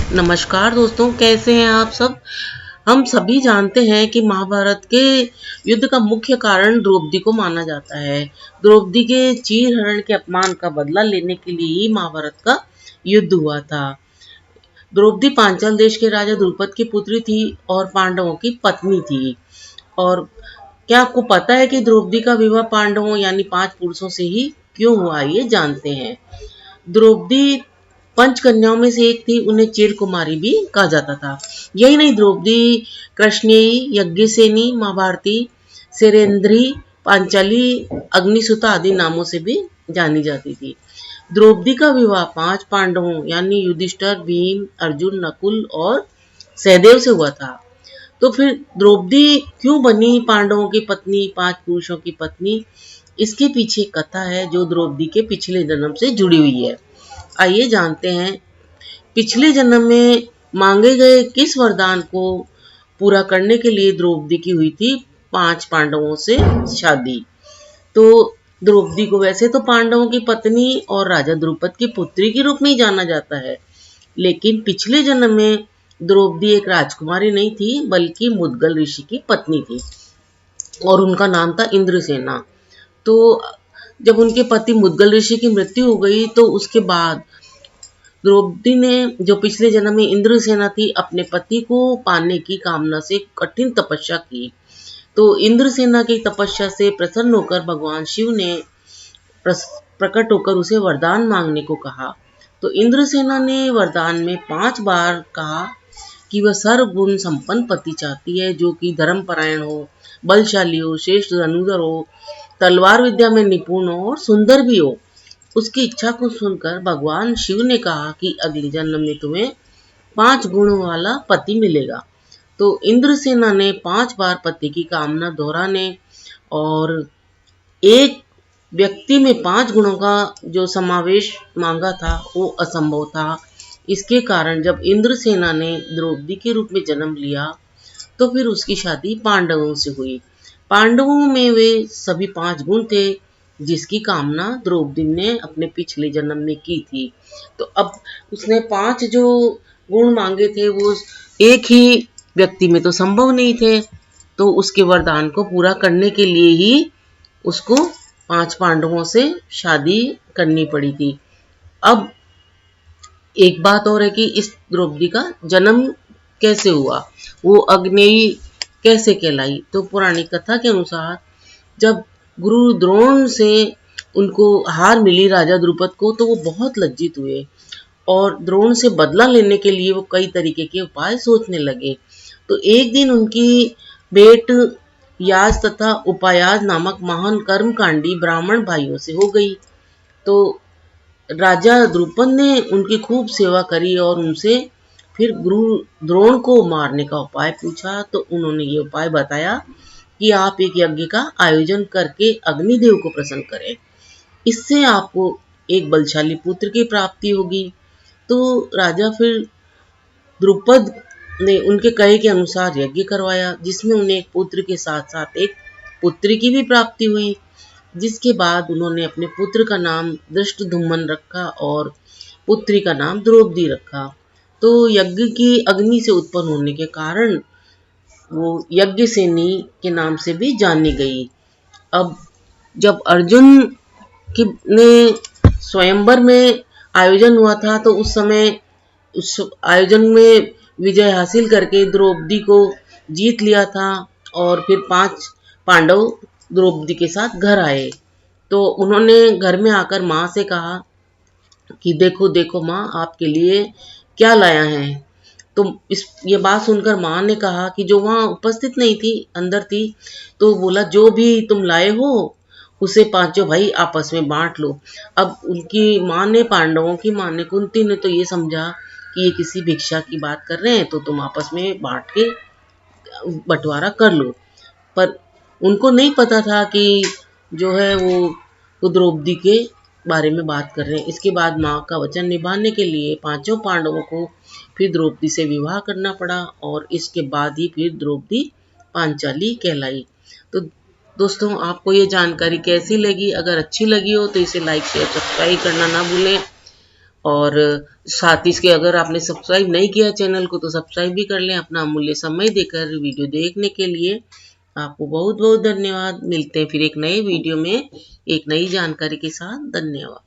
नमस्कार दोस्तों, कैसे हैं आप सब। हम सभी जानते हैं कि महाभारत के युद्ध का मुख्य कारण द्रौपदी को माना जाता है। द्रौपदी के चीरहरण के अपमान का बदला लेने के लिए ही महाभारत का युद्ध हुआ था। द्रौपदी पांचाल देश के राजा द्रुपद की पुत्री थी और पांडवों की पत्नी थी। और क्या आपको पता है कि द्रौपदी का विवाह पांडवों यानी 5 पुरुषों से ही क्यों हुआ, ये जानते हैं। द्रौपदी पंच कन्याओं में से एक थी, उन्हें चिर कुमारी भी कहा जाता था। यही नहीं, द्रौपदी कृष्णेयी, यज्ञसेनी, महाभारती, सेरेंद्री, पांचाली, अग्निसुता आदि नामों से भी जानी जाती थी। द्रौपदी का विवाह 5 पांडवों यानी युधिष्ठिर, भीम, अर्जुन, नकुल और सहदेव से हुआ था। तो फिर द्रौपदी क्यों बनी पांडवों की पत्नी, 5 पुरुषों की पत्नी? इसके पीछे कथा है जो द्रौपदी के पिछले जन्म से जुड़ी हुई है। आइए जानते हैं। पिछले जन्म में मांगे गए किस वरदान को पूरा करने के लिए द्रौपदी की हुई थी 5 पांडवों से शादी। तो द्रौपदी को वैसे तो पांडवों की पत्नी और राजा द्रुपद की पुत्री के रूप में ही जाना जाता है, लेकिन पिछले जन्म में द्रौपदी एक राजकुमारी नहीं थी बल्कि मुद्गल ऋषि की पत्नी थी और उनका नाम था इंद्रसेना। तो जब उनके पति मुद्गल ऋषि की मृत्यु हो गई तो उसके बाद द्रौपदी ने, जो पिछले जन्म में इंद्रसेना थी, अपने पति को पाने की कामना से कठिन तपस्या की। तो इंद्रसेना की तपस्या से प्रसन्न होकर भगवान शिव ने प्रकट होकर उसे वरदान मांगने को कहा। तो इंद्रसेना ने वरदान में 5 बार कहा कि वह सर्वगुण संपन्न पति चाहती है, जो कि धर्मपरायण हो, बलशाली हो, श्रेष्ठ धनुर्धर हो, तलवार विद्या में निपुण हो और सुंदर भी हो। उसकी इच्छा को सुनकर भगवान शिव ने कहा कि अगले जन्म में तुम्हें 5 गुणों वाला पति मिलेगा। तो इंद्रसेना ने 5 बार पति की कामना दोहराने और एक व्यक्ति में 5 गुणों का जो समावेश मांगा था वो असंभव था। इसके कारण जब इंद्रसेना ने द्रौपदी के रूप में जन्म लिया तो फिर उसकी शादी पांडवों से हुई। पांडवों में वे सभी 5 गुण थे जिसकी कामना द्रौपदी ने अपने पिछले जन्म में की थी। तो अब उसने 5 जो गुण मांगे थे वो एक ही व्यक्ति में तो संभव नहीं थे, तो उसके वरदान को पूरा करने के लिए ही उसको 5 पांडवों से शादी करनी पड़ी थी। अब एक बात और है कि इस द्रौपदी का जन्म कैसे हुआ, वो अग्नेयी कैसे कहलाई। तो पौराणिक कथा के अनुसार जब गुरु द्रोण से उनको हार मिली राजा द्रुपद को, तो वो बहुत लज्जित हुए और द्रोण से बदला लेने के लिए वो कई तरीके के उपाय सोचने लगे। तो एक दिन उनकी भेंट याज तथा उपायाज नामक महान कर्मकांडी ब्राह्मण भाइयों से हो गई। तो राजा द्रुपद ने उनकी खूब सेवा करी और उनसे फिर गुरु द्रोण को मारने का उपाय पूछा। तो उन्होंने ये उपाय बताया कि आप एक यज्ञ का आयोजन करके अग्निदेव को प्रसन्न करें, इससे आपको एक बलशाली पुत्र की प्राप्ति होगी। तो राजा फिर द्रुपद ने उनके कहे के अनुसार यज्ञ करवाया, जिसमें उन्हें एक पुत्र के साथ साथ एक पुत्री की भी प्राप्ति हुई। जिसके बाद उन्होंने अपने पुत्र का नाम धृष्टद्युम्न रखा और पुत्री का नाम द्रौपदी रखा। तो यज्ञ की अग्नि से उत्पन्न होने के कारण वो यज्ञसेनी के नाम से भी जानी गई। अब जब अर्जुन की ने स्वयंवर में आयोजन हुआ था तो उस समय उस आयोजन में विजय हासिल करके द्रौपदी को जीत लिया था और फिर 5 पांडव द्रौपदी के साथ घर आए। तो उन्होंने घर में आकर माँ से कहा कि देखो देखो माँ, आपके लिए क्या लाया है। तो ये बात सुनकर माँ ने कहा कि जो वहाँ उपस्थित नहीं थी, अंदर थी, तो बोला जो भी तुम लाए हो उसे 5 भाई आपस में बांट लो। अब उनकी माँ ने, पांडवों की माँ ने, कुंती ने तो ये समझा कि ये किसी भिक्षा की बात कर रहे हैं, तो तुम आपस में बांट के बंटवारा कर लो। पर उनको नहीं पता था कि जो है वो द्रौपदी के बारे में बात कर रहे हैं। इसके बाद माँ का वचन निभाने के लिए 5 पांडवों को फिर द्रौपदी से विवाह करना पड़ा और इसके बाद ही फिर द्रौपदी पांचाली कहलाई। तो दोस्तों, आपको ये जानकारी कैसी लगी? अगर अच्छी लगी हो तो इसे लाइक शेयर सब्सक्राइब करना ना भूलें और साथ ही इसके अगर आपने सब्सक्राइब नहीं किया चैनल को तो सब्सक्राइब भी कर लें। अपना अमूल्य समय देकर वीडियो देखने के लिए आपको बहुत बहुत धन्यवाद। मिलते हैं फिर एक नए वीडियो में एक नई जानकारी के साथ। धन्यवाद।